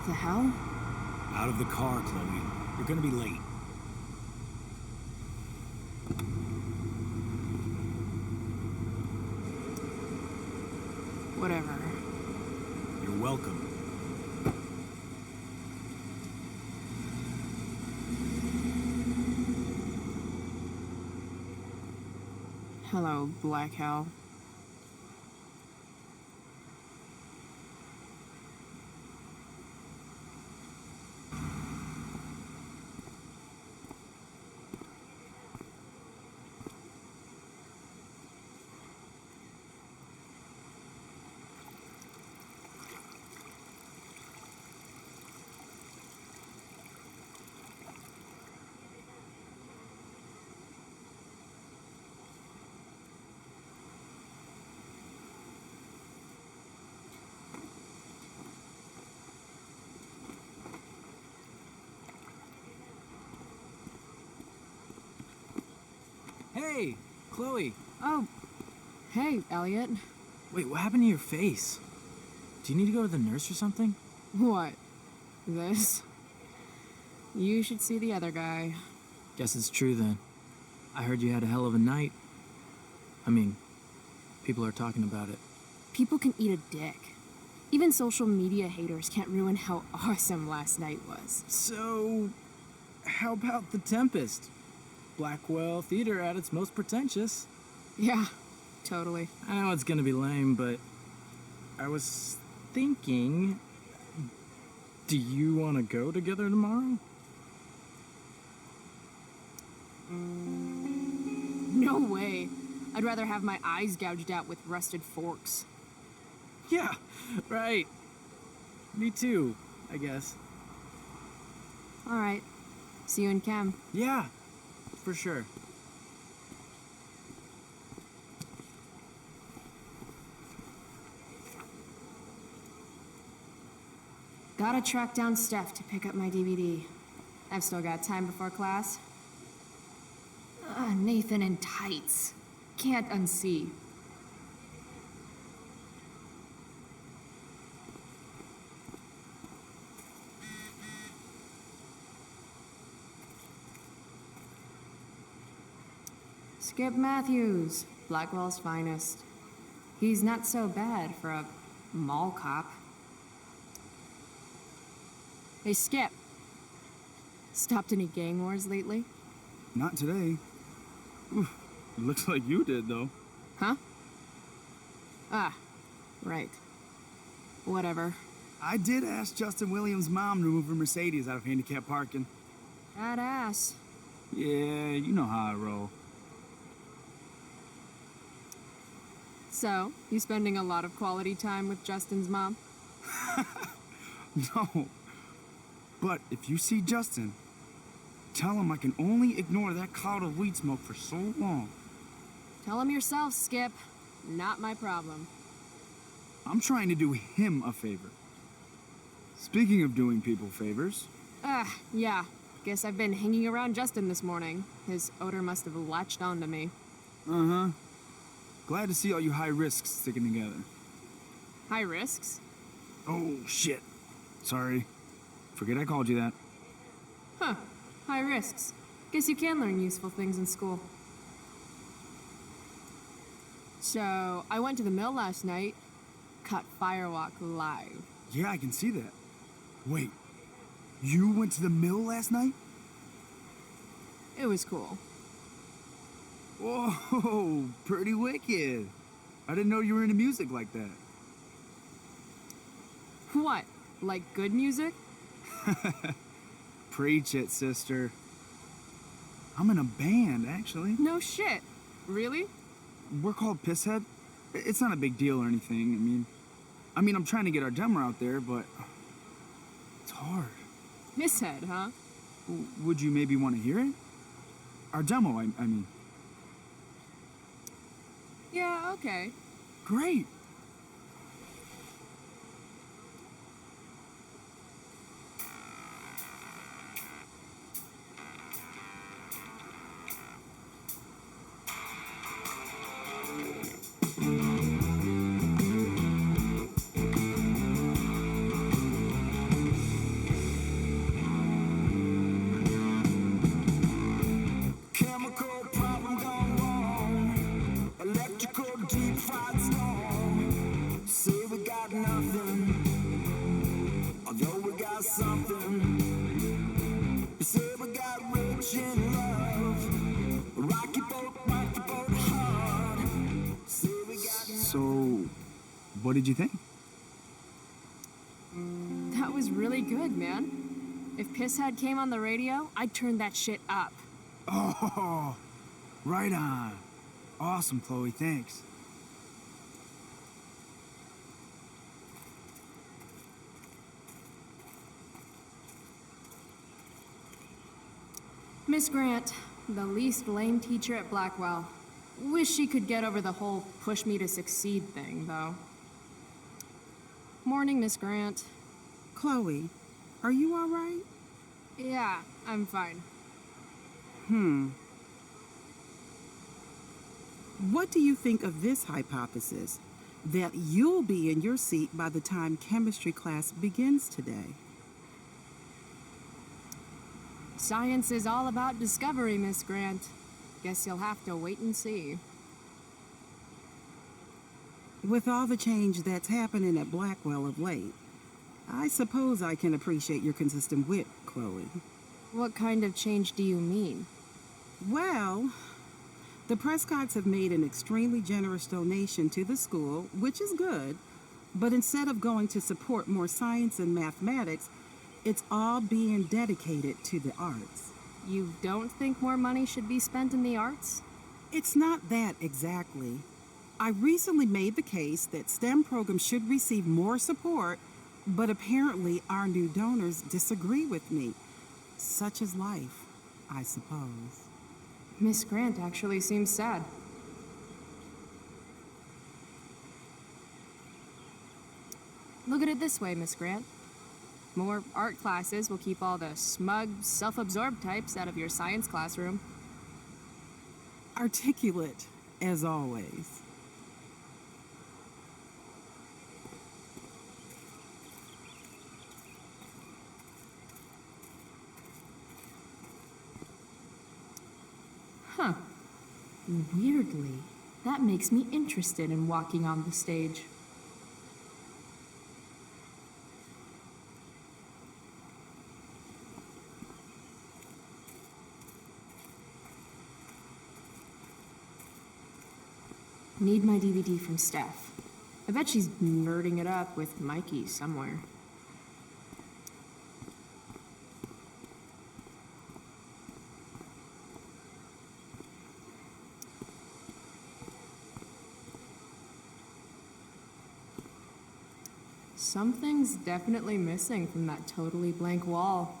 The hell? Out of the car, Chloe. You're gonna be late. Whatever. You're welcome. Hello, Black Hell. Hey, Chloe. Oh, hey, Elliot. Wait, what happened to your face? Do you need to go to the nurse or something? What? This? You should see the other guy. Guess it's true then. I heard you had a hell of a night. I mean, people are talking about it. People can eat a dick. Even social media haters can't ruin how awesome last night was. So, how about The Tempest? Blackwell Theater at its most pretentious. Yeah, totally. I know it's gonna be lame, but I was thinking, do you want to go together tomorrow? No way. I'd rather have my eyes gouged out with rusted forks. Yeah, right. Me too, I guess. All right. See you in chem. Yeah, for sure. Gotta track down Steph to pick up my DVD. I've still got time before class. Nathan in tights. Can't unsee. Skip Matthews, Blackwell's finest. He's not so bad for a mall cop. Hey, Skip. Stopped any gang wars lately? Not today. Oof, it looks like you did, though. Huh? Ah, right. Whatever. I did ask Justin Williams' mom to move her Mercedes out of handicap parking. Badass. Yeah, you know how I roll. So, you spending a lot of quality time with Justin's mom? No. But if you see Justin, tell him I can only ignore that cloud of weed smoke for so long. Tell him yourself, Skip. Not my problem. I'm trying to do him a favor. Speaking of doing people favors... Yeah. Guess I've been hanging around Justin this morning. His odor must have latched onto me. Uh-huh. Glad to see all you high risks sticking together. High risks? Oh, shit. Sorry. Forget I called you that. Huh. High risks. Guess you can learn useful things in school. So, I went to the mill last night. Caught Firewalk live. Yeah, I can see that. Wait. You went to the mill last night? It was cool. Whoa, pretty wicked. I didn't know you were into music like that. What? Like good music? Preach it, sister. I'm in a band, actually. No shit. Really? We're called Pisshead. It's not a big deal or anything. I mean, I'm trying to get our demo out there, but it's hard. Misshead, huh? Would you maybe want to hear it? Our demo, I mean. Yeah, okay. Great. What did you think? That was really good, man. If Pisshead came on the radio, I'd turn that shit up. Oh, right on. Awesome, Chloe, thanks. Miss Grant, the least lame teacher at Blackwell. Wish she could get over the whole push me to succeed thing, though. Morning, Miss Grant. Chloe, are you all right? Yeah, I'm fine. What do you think of this hypothesis? That you'll be in your seat by the time chemistry class begins today. Science is all about discovery, Miss Grant. Guess you'll have to wait and see. With all the change that's happening at Blackwell of late, I suppose I can appreciate your consistent wit, Chloe. What kind of change do you mean? Well, the Prescotts have made an extremely generous donation to the school, which is good, but instead of going to support more science and mathematics, it's all being dedicated to the arts. You don't think more money should be spent in the arts? It's not that exactly. I recently made the case that STEM programs should receive more support, but apparently our new donors disagree with me. Such is life, I suppose. Miss Grant actually seems sad. Look at it this way, Miss Grant. More art classes will keep all the smug, self-absorbed types out of your science classroom. Articulate, as always. Huh. Weirdly, that makes me interested in walking on the stage. Need my DVD from Steph. I bet she's nerding it up with Mikey somewhere. Something's definitely missing from that totally blank wall.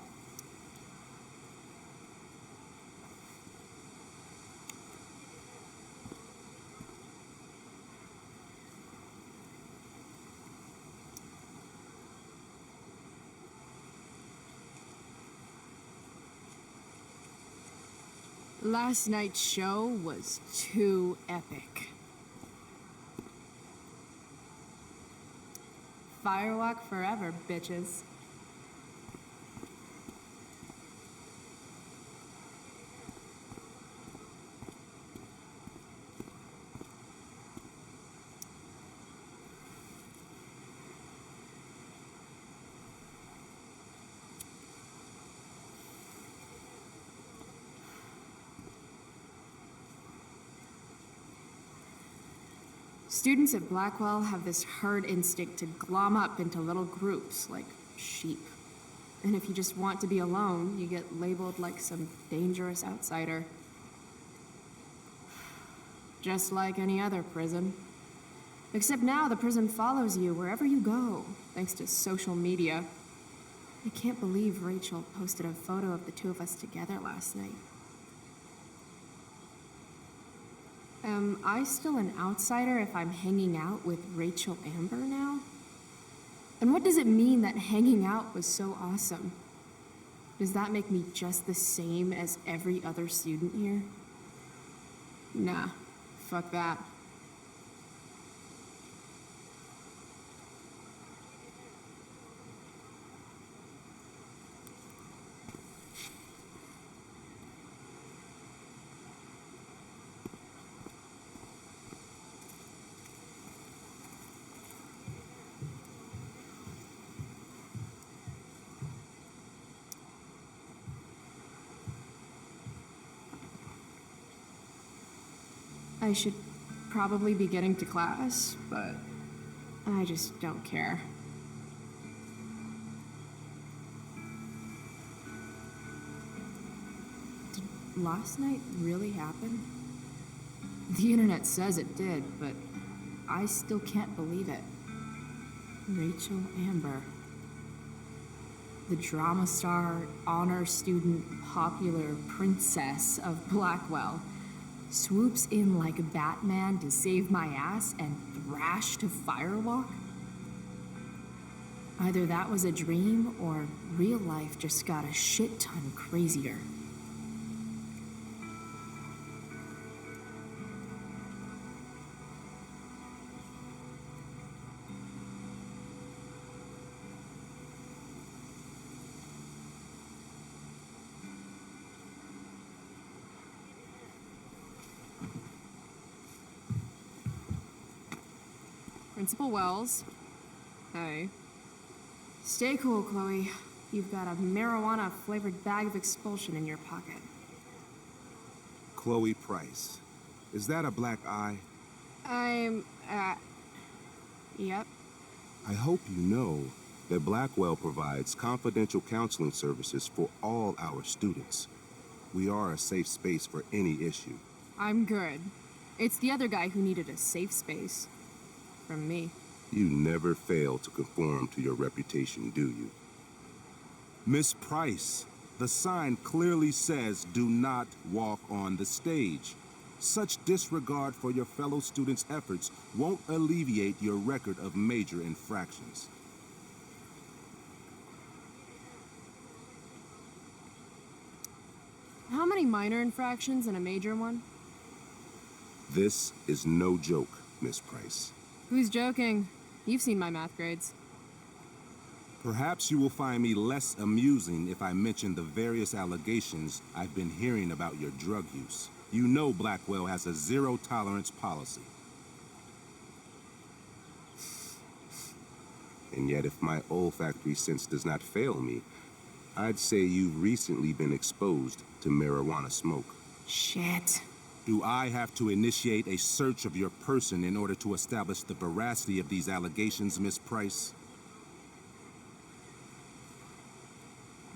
Last night's show was too epic. Firewalk forever, bitches. Students at Blackwell have this herd instinct to glom up into little groups like sheep. And if you just want to be alone, you get labeled like some dangerous outsider. Just like any other prison. Except now the prison follows you wherever you go, thanks to social media. I can't believe Rachel posted a photo of the two of us together last night. Am I still an outsider if I'm hanging out with Rachel Amber now? And what does it mean that hanging out was so awesome? Does that make me just the same as every other student here? Nah, fuck that. I should probably be getting to class, but I just don't care. Did last night really happen? The internet says it did, but I still can't believe it. Rachel Amber. The drama star, honor student, popular princess of Blackwell swoops in like Batman to save my ass and thrash to firewalk? Either that was a dream or real life just got a shit ton crazier. Principal Wells. Hey. Stay cool, Chloe. You've got a marijuana-flavored bag of expulsion in your pocket. Chloe Price. Is that a black eye? Yep. I hope you know that Blackwell provides confidential counseling services for all our students. We are a safe space for any issue. I'm good. It's the other guy who needed a safe space. From me. You never fail to conform to your reputation, do you? Miss Price, the sign clearly says do not walk on the stage. Such disregard for your fellow students' efforts won't alleviate your record of major infractions. How many minor infractions and a major one? This is no joke, Miss Price. Who's joking? You've seen my math grades. Perhaps you will find me less amusing if I mention the various allegations I've been hearing about your drug use. You know Blackwell has a zero-tolerance policy. And yet, if my olfactory sense does not fail me, I'd say you've recently been exposed to marijuana smoke. Shit. Do I have to initiate a search of your person in order to establish the veracity of these allegations, Miss Price?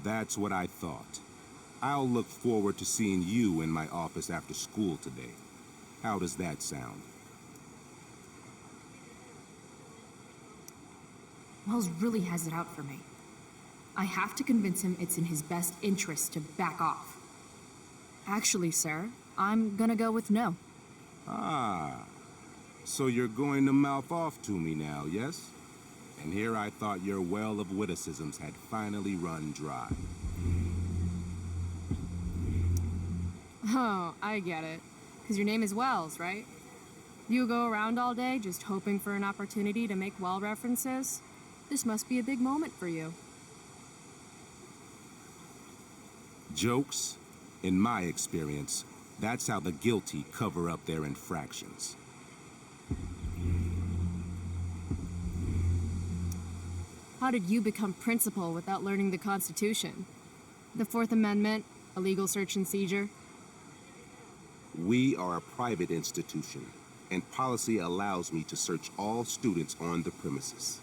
That's what I thought. I'll look forward to seeing you in my office after school today. How does that sound? Wells really has it out for me. I have to convince him it's in his best interest to back off. Actually, sir, I'm gonna go with no. Ah, so you're going to mouth off to me now, yes? And here I thought your well of witticisms had finally run dry. Oh, I get it. 'Cause your name is Wells, right? You go around all day just hoping for an opportunity to make well references? This must be a big moment for you. Jokes, in my experience, that's how the guilty cover up their infractions. How did you become principal without learning the Constitution? The Fourth Amendment, illegal search and seizure? We are a private institution, and policy allows me to search all students on the premises.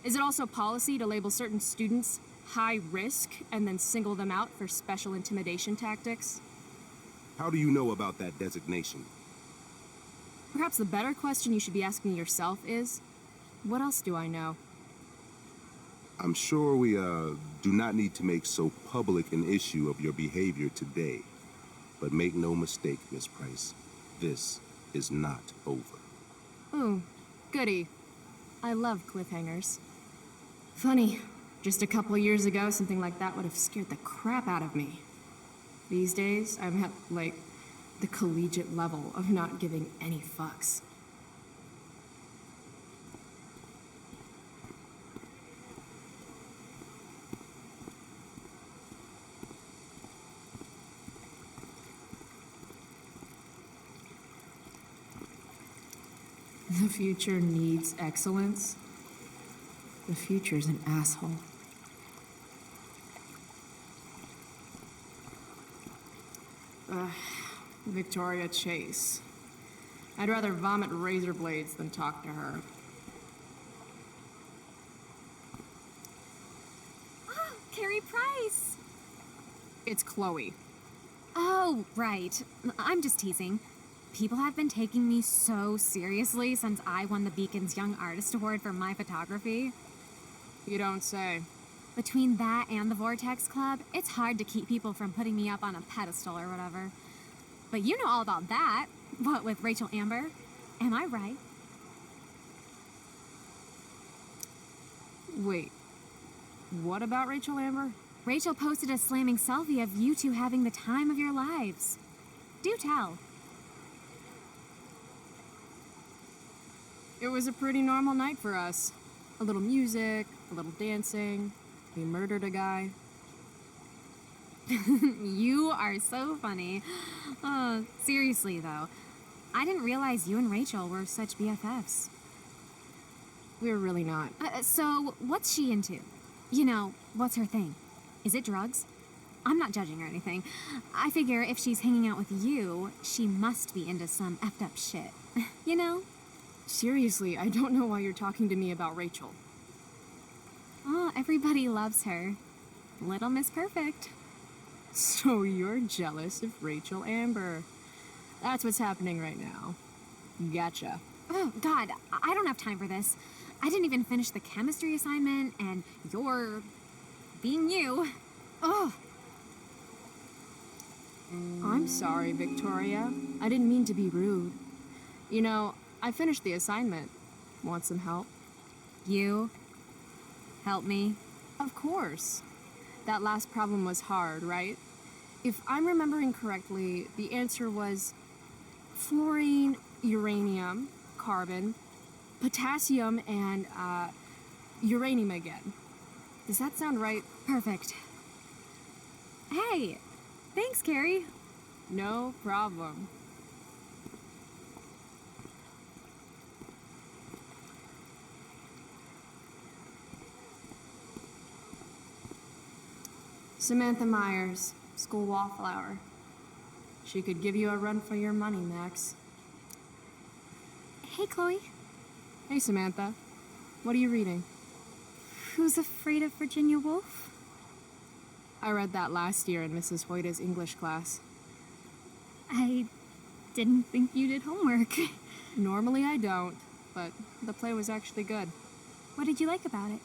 Is it also policy to label certain students high risk and then single them out for special intimidation tactics? How do you know about that designation? Perhaps the better question you should be asking yourself is, what else do I know? I'm sure we, do not need to make so public an issue of your behavior today. But make no mistake, Miss Price, this is not over. Ooh, goody. I love cliffhangers. Funny, just a couple years ago, something like that would have scared the crap out of me. These days, I'm at, like, the collegiate level of not giving any fucks. The future needs excellence. The future's an asshole. Victoria Chase. I'd rather vomit razor blades than talk to her. Oh, Carrie Price! It's Chloe. Oh, right. I'm just teasing. People have been taking me so seriously since I won the Beacon's Young Artist Award for my photography. You don't say. Between that and the Vortex Club, it's hard to keep people from putting me up on a pedestal or whatever. But you know all about that. What with Rachel Amber? Am I right? Wait. What about Rachel Amber? Rachel posted a slamming selfie of you two having the time of your lives. Do tell. It was a pretty normal night for us. A little music, a little dancing. We murdered a guy. You are so funny. Seriously, though, I didn't realize you and Rachel were such BFFs. We're really not. So, what's she into? You know, what's her thing? Is it drugs? I'm not judging or anything. I figure if she's hanging out with you, she must be into some effed up shit. You know? Seriously, I don't know why you're talking to me about Rachel. Oh, everybody loves her. Little Miss Perfect. So you're jealous of Rachel Amber. That's what's happening right now. Gotcha. Oh, God, I don't have time for this. I didn't even finish the chemistry assignment, and you're being you. Oh. I'm sorry, Victoria. I didn't mean to be rude. You know, I finished the assignment. Want some help? You? Help me? Of course. That last problem was hard, right? If I'm remembering correctly, the answer was fluorine, uranium, carbon, potassium, and uranium again. Does that sound right? Perfect. Hey, thanks, Carrie. No problem. Samantha Myers, school wallflower. She could give you a run for your money, Max. Hey, Chloe. Hey, Samantha. What are you reading? Who's Afraid of Virginia Woolf? I read that last year in Mrs. Hoyta's English class. I didn't think you did homework. Normally I don't, but the play was actually good. What did you like about it?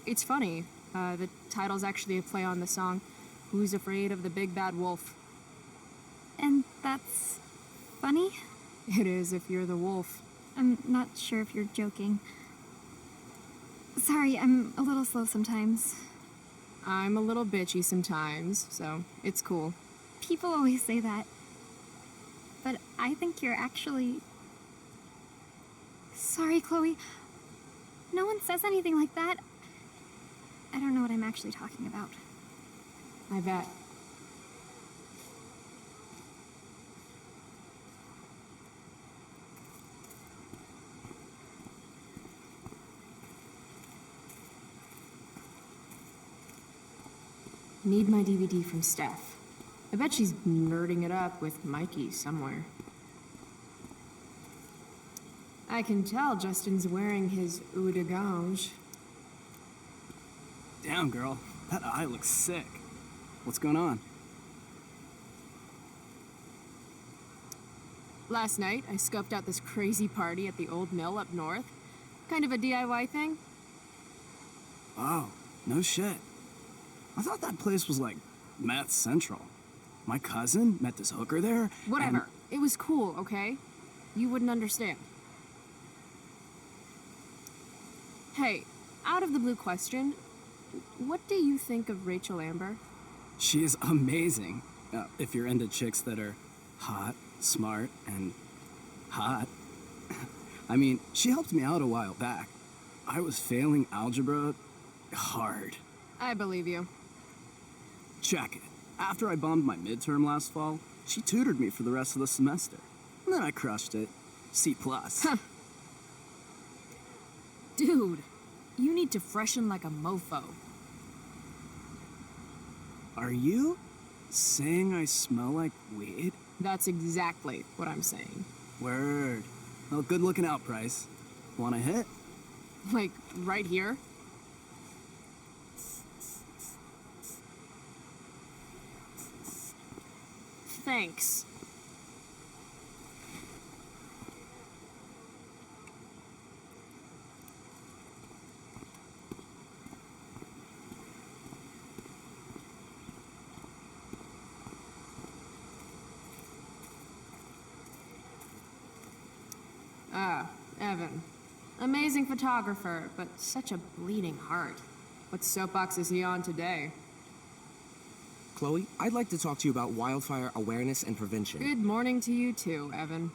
It's funny. The title's actually a play on the song, Who's Afraid of the Big Bad Wolf? And that's funny? It is if you're the wolf. I'm not sure if you're joking. Sorry, I'm a little slow sometimes. I'm a little bitchy sometimes, so it's cool. People always say that. But I think you're actually... Sorry, Chloe. No one says anything like that. I don't know what I'm actually talking about. I bet. Need my DVD from Steph. I bet she's nerding it up with Mikey somewhere. I can tell Justin's wearing his eau de gange. Damn, girl. That eye looks sick. What's going on? Last night, I scoped out this crazy party at the old mill up north. Kind of a DIY thing. Oh, no shit. I thought that place was like Meth Central. My cousin met this hooker there. Whatever. It was cool, okay? You wouldn't understand. Hey, out of the blue question, what do you think of Rachel Amber? She is amazing. If you're into chicks that are hot, smart, and hot. I mean, she helped me out a while back. I was failing algebra hard. I believe you. Check it. After I bombed my midterm last fall, she tutored me for the rest of the semester. And then I crushed it. C+. Dude, you need to freshen like a mofo. Are you Saying I smell like weed? That's exactly what I'm saying. Word. Well, good looking out, Price. Want a hit? Like, right here? Thanks. Evan. Amazing photographer, but such a bleeding heart. What soapbox is he on today? Chloe, I'd like to talk to you about wildfire awareness and prevention. Good morning to you too, Evan.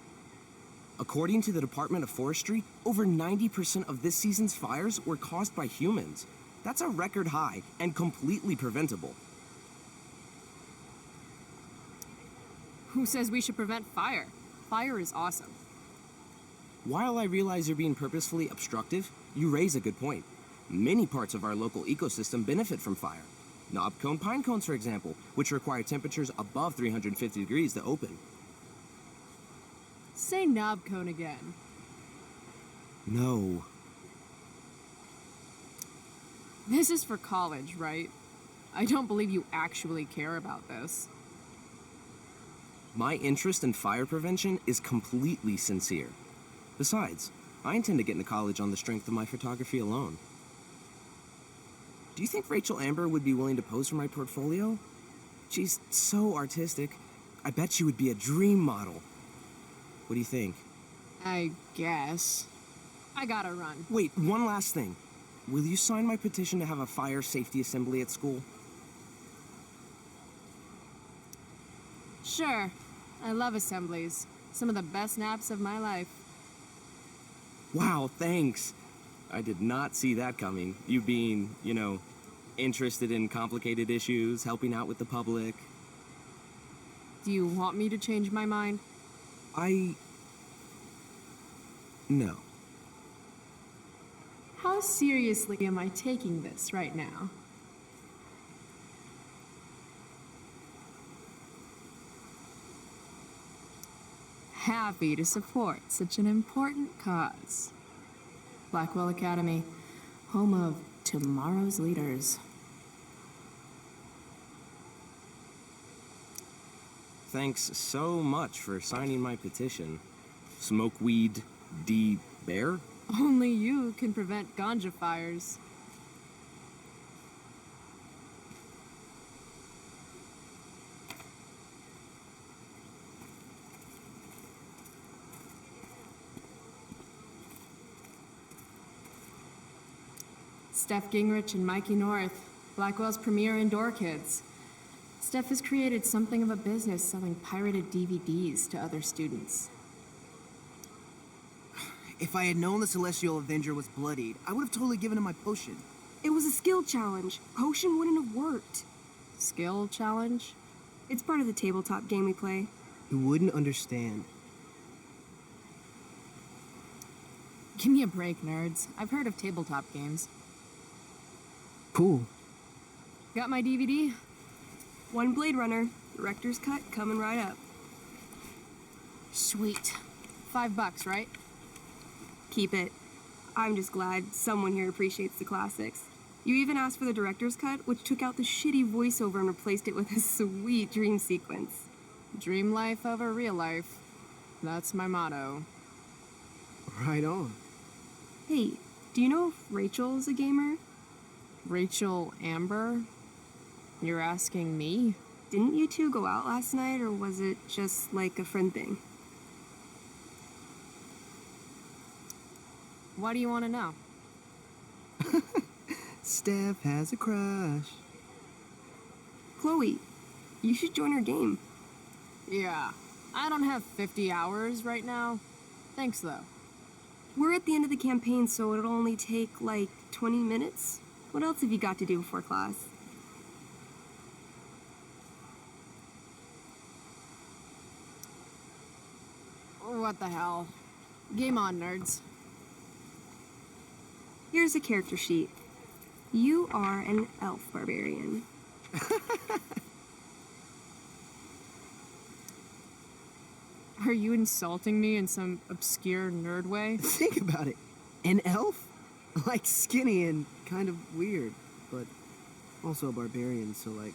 According to the Department of Forestry, over 90% of this season's fires were caused by humans. That's a record high and completely preventable. Who says we should prevent fire? Fire is awesome. While I realize you're being purposefully obstructive, you raise a good point. Many parts of our local ecosystem benefit from fire. Knobcone pine cones, for example, which require temperatures above 350 degrees to open. Say knob cone again. No. This is for college, right? I don't believe you actually care about this. My interest in fire prevention is completely sincere. Besides, I intend to get into college on the strength of my photography alone. Do you think Rachel Amber would be willing to pose for my portfolio? She's so artistic. I bet she would be a dream model. What do you think? I guess. I gotta run. Wait, one last thing. Will you sign my petition to have a fire safety assembly at school? Sure. I love assemblies. Some of the best naps of my life. Wow, thanks. I did not see that coming. You being, interested in complicated issues, helping out with the public. Do you want me to change my mind? No. How seriously am I taking this right now? Happy to support such an important cause. Blackwell Academy, home of tomorrow's leaders. Thanks so much for signing my petition. Smokeweed D. Bear? Only you can prevent ganja fires. Steph Gingrich and Mikey North, Blackwell's premier indoor kids. Steph has created something of a business selling pirated DVDs to other students. If I had known the Celestial Avenger was bloodied, I would have totally given him my potion. It was a skill challenge. Potion wouldn't have worked. Skill challenge? It's part of the tabletop game we play. You wouldn't understand. Give me a break, nerds. I've heard of tabletop games. Cool. Got my DVD? One Blade Runner, director's cut coming right up. Sweet. $5, right? Keep it. I'm just glad someone here appreciates the classics. You even asked for the director's cut, which took out the shitty voiceover and replaced it with a sweet dream sequence. Dream life over real life. That's my motto. Right on. Hey, do you know if Rachel's a gamer? Rachel Amber? You're asking me? Didn't you two go out last night, or was it just like a friend thing? What do you want to know? Steph has a crush. Chloe, you should join our game. Yeah, I don't have 50 hours right now. Thanks, though. We're at the end of the campaign, so it'll only take like 20 minutes. What else have you got to do before class? What the hell? Game on, nerds. Here's a character sheet. You are an elf barbarian. Are you insulting me in some obscure nerd way? Think about it. An elf? Like skinny and kind of weird, but also a barbarian, so like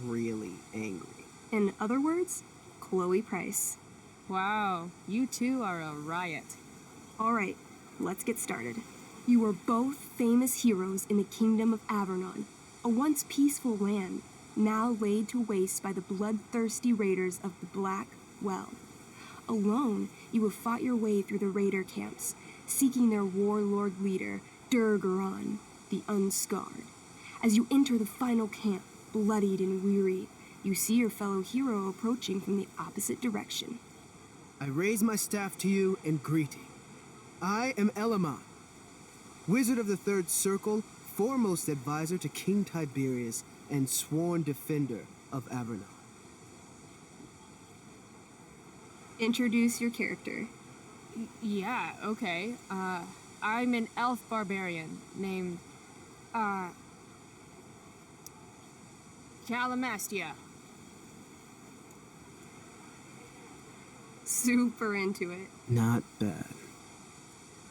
really angry. In other words, Chloe Price. Wow, you two are a riot. All right, let's get started. You are both famous heroes in the kingdom of Avernon, a once peaceful land, now laid to waste by the bloodthirsty raiders of the Black Well. Alone, you have fought your way through the raider camps, seeking their warlord leader, Durgaron, the Unscarred. As you enter the final camp, bloodied and weary, you see your fellow hero approaching from the opposite direction. I raise my staff to you in greeting. I am Elamon, wizard of the Third Circle, foremost advisor to King Tiberius, and sworn defender of Avernon. Introduce your character. Yeah, okay. I'm an elf barbarian named, Calamastia. Super into it. Not bad.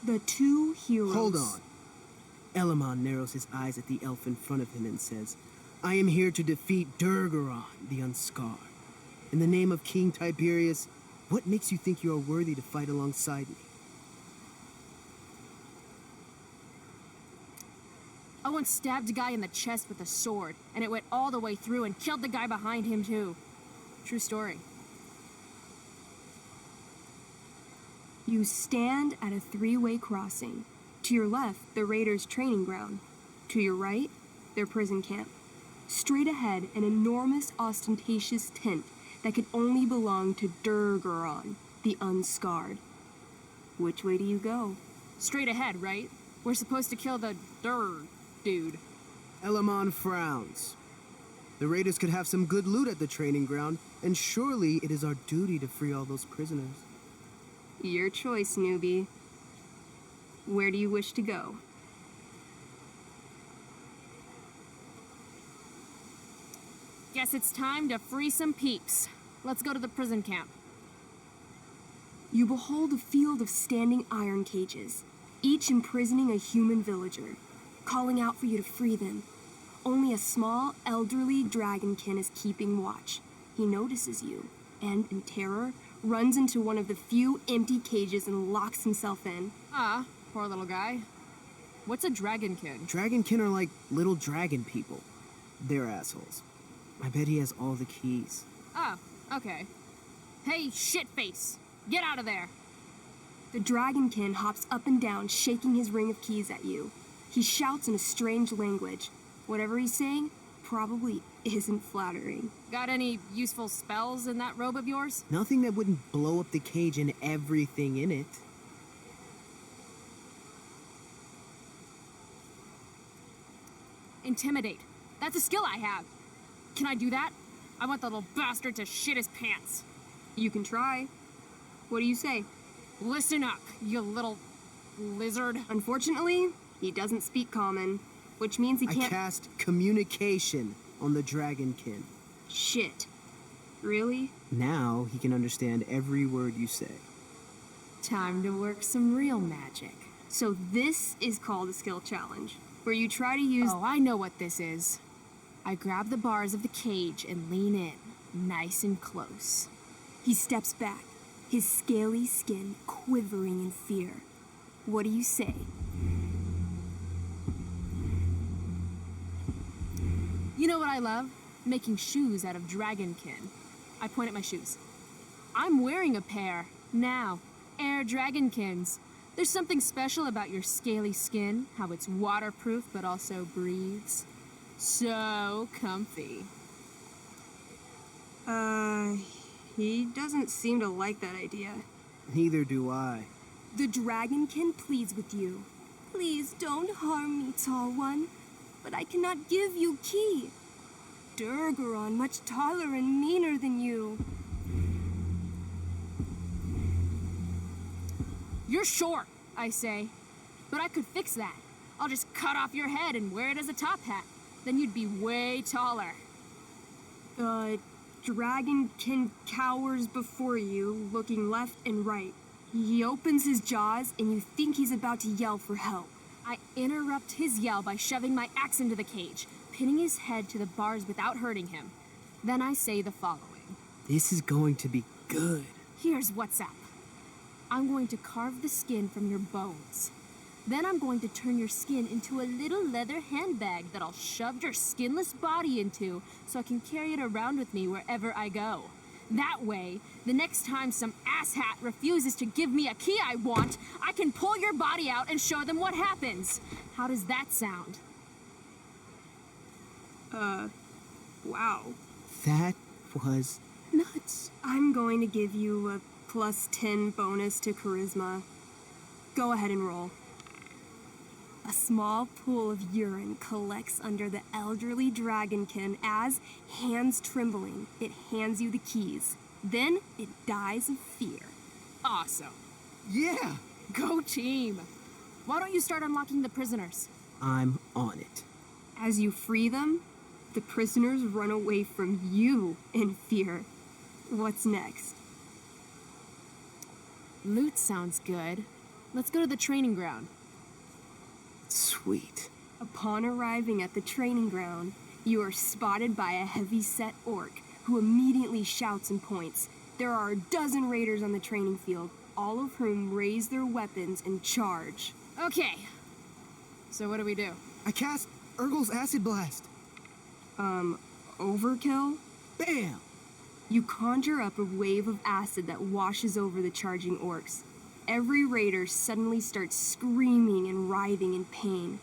The two heroes. Hold on. Elamon narrows his eyes at the elf in front of him and says, I am here to defeat Durgaron, the Unscarred. In the name of King Tiberius, what makes you think you are worthy to fight alongside me? I once stabbed a guy in the chest with a sword, and it went all the way through and killed the guy behind him, too. True story. You stand at a three-way crossing. To your left, the raiders' training ground. To your right, their prison camp. Straight ahead, an enormous, ostentatious tent that could only belong to Durgaron, the Unscarred. Which way do you go? Straight ahead, right? We're supposed to kill the dude. Elamon frowns. The raiders could have some good loot at the training ground, and surely it is our duty to free all those prisoners. Your choice, newbie. Where do you wish to go? Guess it's time to free some peeps. Let's go to the prison camp. You behold a field of standing iron cages, each imprisoning a human villager, calling out for you to free them. Only a small, elderly dragonkin is keeping watch. He notices you, and in terror, runs into one of the few empty cages and locks himself in. Ah, poor little guy. What's a dragonkin? Dragonkin are like little dragon people. They're assholes. I bet he has all the keys. Oh, okay. Hey, shitface! Get out of there! The dragonkin hops up and down, shaking his ring of keys at you. He shouts in a strange language. Whatever he's saying probably isn't flattering. Got any useful spells in that robe of yours? Nothing that wouldn't blow up the cage and everything in it. Intimidate. That's a skill I have. Can I do that? I want the little bastard to shit his pants. You can try. What do you say? Listen up, you little lizard. Unfortunately, he doesn't speak common, which means he I can't— cast communication on the dragonkin. Shit. Really? Now he can understand every word you say. Time to work some real magic. So this is called a skill challenge, where you try to use— Oh, I know what this is. I grab the bars of the cage and lean in, nice and close. He steps back, his scaly skin quivering in fear. What do you say? You know what I love? Making shoes out of dragonkin. I point at my shoes. I'm wearing a pair, now. Air dragonkins. There's something special about your scaly skin, how it's waterproof but also breathes. So comfy. He doesn't seem to like that idea. Neither do I. The dragonkin pleads with you. Please don't harm me, tall one, but I cannot give you key. Durgaron much taller and meaner than you. You're short, I say. But I could fix that. I'll just cut off your head and wear it as a top hat. Then you'd be way taller. Dragonkin cowers before you, looking left and right. He opens his jaws, and you think he's about to yell for help. I interrupt his yell by shoving my axe into the cage, pinning his head to the bars without hurting him. Then I say the following. This is going to be good. Here's what's up. I'm going to carve the skin from your bones. Then I'm going to turn your skin into a little leather handbag that I'll shove your skinless body into so I can carry it around with me wherever I go. That way, the next time some asshat refuses to give me a key I want, I can pull your body out and show them what happens. How does that sound? Wow. That was nuts. I'm going to give you a +10 bonus to charisma. Go ahead and roll. A small pool of urine collects under the elderly dragonkin as, hands trembling, it hands you the keys. Then it dies of fear. Awesome. Yeah, Go team. Why don't you start unlocking the prisoners? I'm on it. As you free them, the prisoners run away from you in fear. What's next? Loot sounds good. Let's go to the training ground. Sweet. Upon arriving at the training ground, you are spotted by a heavy-set orc who immediately shouts and points. There are a dozen raiders on the training field, all of whom raise their weapons and charge. Okay. So what do we do? I cast Urgel's Acid Blast. Overkill? Bam! You conjure up a wave of acid that washes over the charging orcs. Every raider suddenly starts screaming and writhing in pain.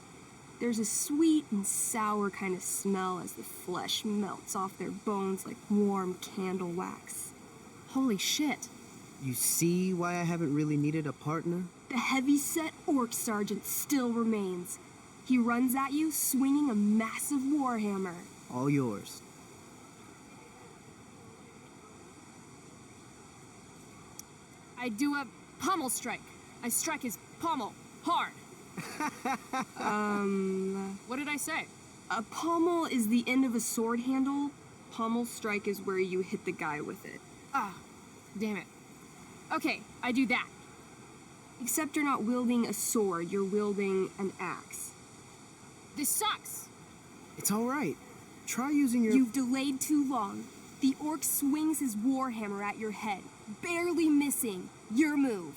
There's a sweet and sour kind of smell as the flesh melts off their bones like warm candle wax. Holy shit. You see why I haven't really needed a partner? The heavy-set orc sergeant still remains. He runs at you, swinging a massive warhammer. All yours. I do a pommel strike. I strike his pommel hard. What did I say? A pommel is the end of a sword handle. Pommel strike is where you hit the guy with it. Ah, damn it. Okay, I do that. Except you're not wielding a sword, you're wielding an axe. This sucks. It's all right. Try using your... You've delayed too long. The orc swings his warhammer at your head, barely missing. Your move.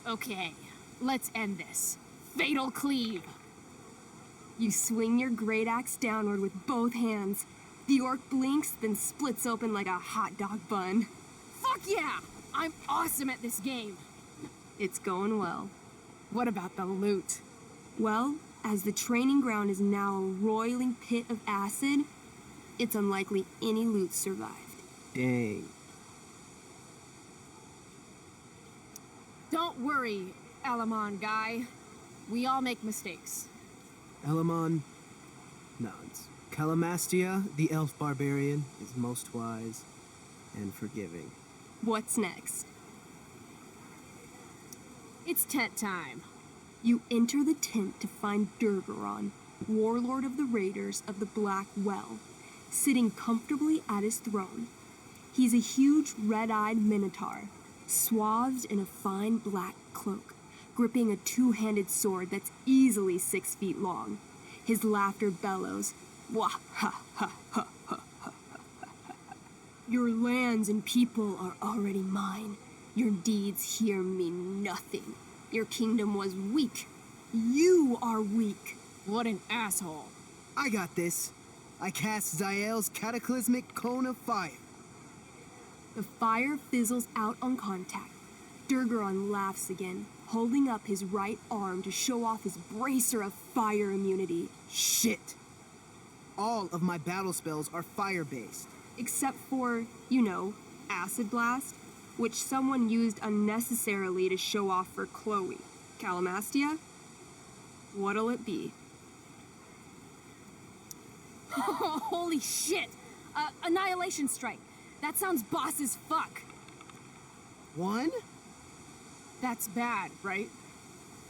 Okay, let's end this. Fatal cleave. You swing your great axe downward with both hands. The orc blinks, then splits open like a hot dog bun. Fuck yeah! I'm awesome at this game. It's going well. What about the loot? Well, as the training ground is now a roiling pit of acid, it's unlikely any loot survived. Dang. Don't worry, Alamon guy. We all make mistakes. Elamon nods. Calamastia, the elf barbarian, is most wise and forgiving. What's next? It's tent time. You enter the tent to find Durgaron, warlord of the Raiders of the Black Well, sitting comfortably at his throne. He's a huge red-eyed minotaur, swathed in a fine black cloak, gripping a two-handed sword that's easily 6 feet long. His laughter bellows, wah ha ha ha ha ha ha. Your lands and people are already mine. Your deeds here mean nothing. Your kingdom was weak. You are weak. What an asshole. I got this. I cast Zael's cataclysmic cone of fire. The fire fizzles out on contact. Durgaron laughs again, holding up his right arm to show off his bracer of fire immunity. Shit! All of my battle spells are fire-based. Except for, you know, Acid Blast, which someone used unnecessarily to show off for Chloe. Calamastia? What'll it be? Holy shit! Annihilation strike. That sounds boss as fuck. One? That's bad, right?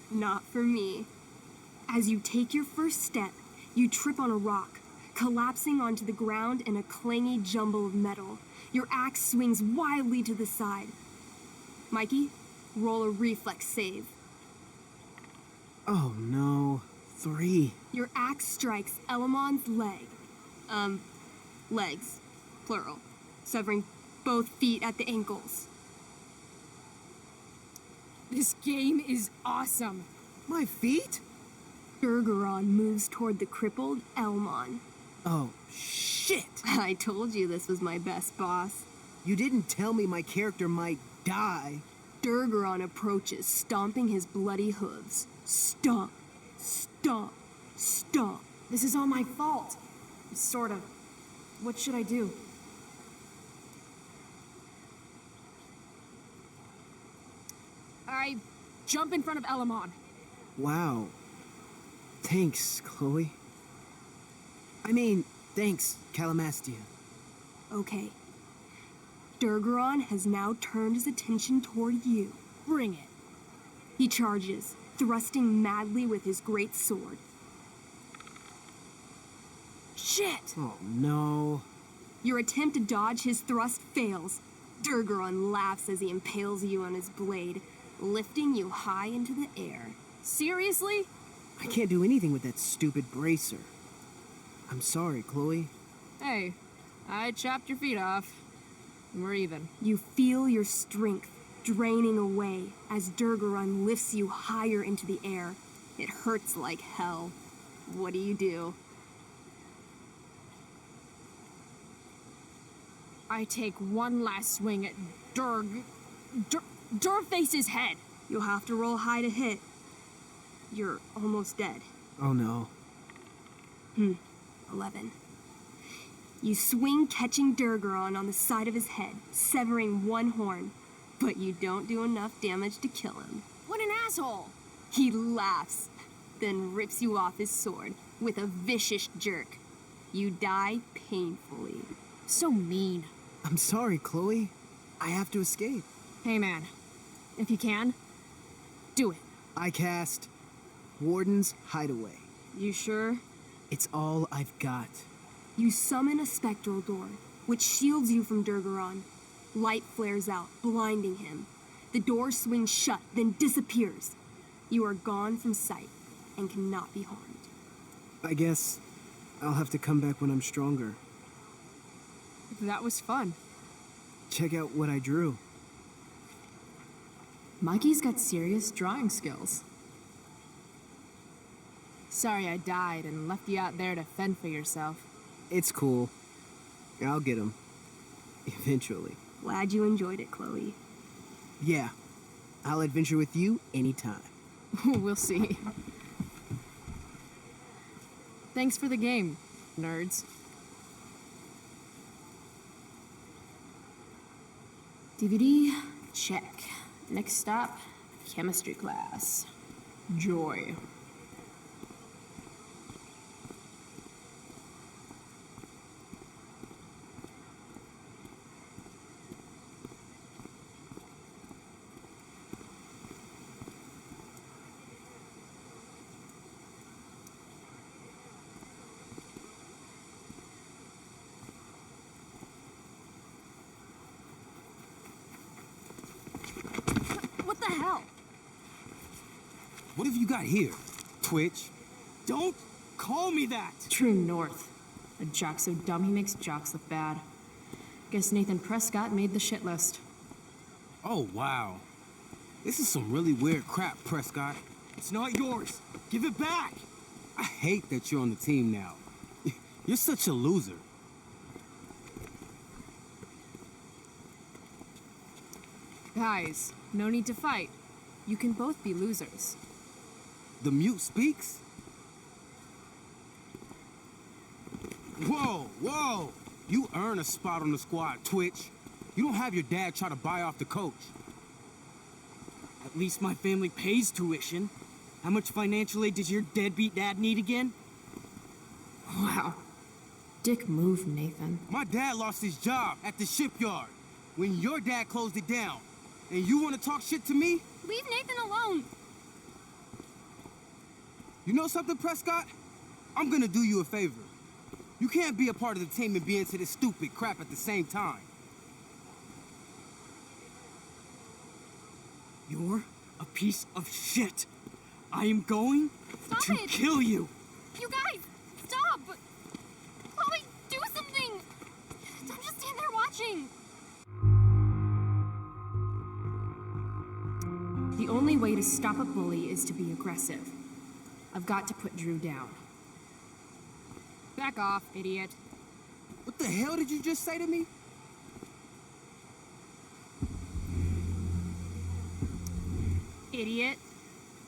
Not for me. As you take your first step, you trip on a rock. collapsing onto the ground in a clangy jumble of metal. Your axe swings wildly to the side. Mikey, roll a reflex save. Oh no. 3. Your axe strikes Elamon's leg. Legs, plural, severing both feet at the ankles. This game is awesome. My feet? Durgaron moves toward the crippled Elmon. Oh, shit! I told you this was my best boss. You didn't tell me my character might die. Durgaron approaches, stomping his bloody hooves. Stomp, stomp, stomp. This is all my fault. Sort of. What should I do? I jump in front of Elamon. Wow. Thanks, Chloe. I mean, thanks, Calamastia. Okay. Durgaron has now turned his attention toward you. Bring it. He charges, thrusting madly with his great sword. Shit! Oh, no. Your attempt to dodge his thrust fails. Durgaron laughs as he impales you on his blade, lifting you high into the air. Seriously? I can't do anything with that stupid bracer. I'm sorry, Chloe. Hey, I chopped your feet off. We're even. You feel your strength draining away as Durgaron lifts you higher into the air. It hurts like hell. What do? I take one last swing at Durface's head. You'll have to roll high to hit. You're almost dead. Oh, no. 11. You swing, catching Durgaron on the side of his head, severing one horn, but you don't do enough damage to kill him. What an asshole! He laughs, then rips you off his sword with a vicious jerk. You die painfully. So mean. I'm sorry, Chloe. I have to escape. Hey man, if you can, do it. I cast Warden's Hideaway. You sure? It's all I've got. You summon a spectral door, which shields you from Durgaron. Light flares out, blinding him. The door swings shut, then disappears. You are gone from sight and cannot be harmed. I guess I'll have to come back when I'm stronger. That was fun. Check out what I drew. Mikey's got serious drawing skills. Sorry I died and left you out there to fend for yourself. It's cool. I'll get him. Eventually. Glad you enjoyed it, Chloe. Yeah. I'll adventure with you anytime. We'll see. Thanks for the game, nerds. DVD, check. Next stop, chemistry class. Joy. What the hell? What have you got here? Twitch? Don't call me that! True North. A jock so dumb he makes jocks look bad. Guess Nathan Prescott made the shit list. Oh, wow. This is some really weird crap, Prescott. It's not yours. Give it back! I hate that you're on the team now. You're such a loser. Guys, no need to fight. You can both be losers. The mute speaks? Whoa, whoa! You earn a spot on the squad, Twitch. You don't have your dad try to buy off the coach. At least my family pays tuition. How much financial aid does your deadbeat dad need again? Wow. Dick move, Nathan. My dad lost his job at the shipyard when your dad closed it down. And you want to talk shit to me? Leave Nathan alone! You know something, Prescott? I'm gonna do you a favor. You can't be a part of the team and be into this stupid crap at the same time. You're a piece of shit. I am going Stop to it! kill you. You guys, stop! Chloe, do something! Don't just stand there watching! The only way to stop a bully is to be aggressive. I've got to put Drew down. Back off, idiot. What the hell did you just say to me? Idiot.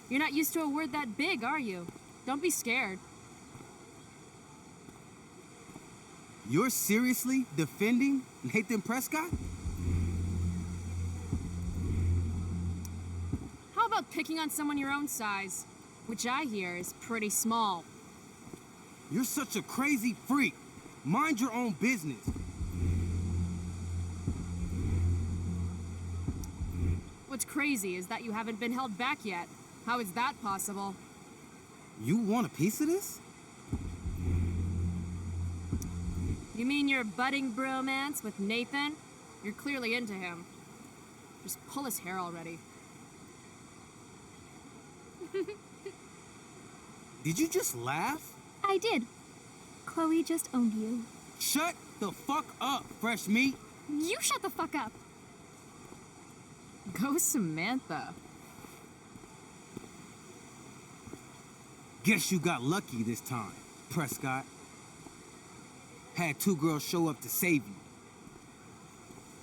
You're not used to a word that big, are you? Don't be scared. You're seriously defending Nathan Prescott? How about picking on someone your own size? Which I hear is pretty small. You're such a crazy freak. Mind your own business. What's crazy is that you haven't been held back yet. How is that possible? You want a piece of this? You mean your budding bromance with Nathan? You're clearly into him. Just pull his hair already. Did you just laugh? I did. Chloe just owned you. Shut the fuck up, fresh meat. You shut the fuck up! Go Samantha. Guess you got lucky this time, Prescott. Had two girls show up to save you.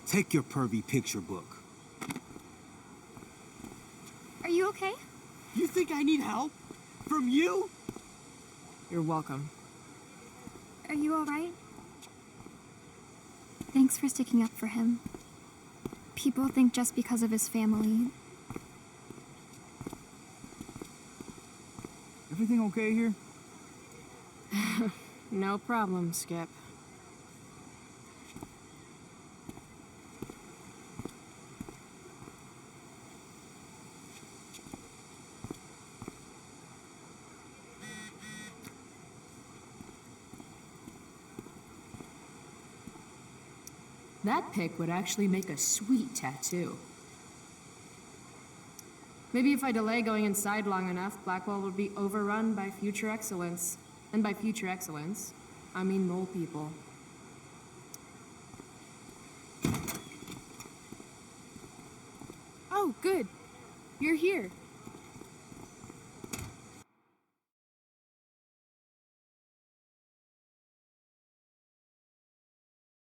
Take your pervy picture book. Are you okay? You think I need help? From you? You're welcome. Are you alright? Thanks for sticking up for him. People think just because of his family. Everything okay here? No problem, Skip. That pick would actually make a sweet tattoo. Maybe if I delay going inside long enough, Blackwell will be overrun by future excellence. And by future excellence, I mean mole people. Oh, good. You're here.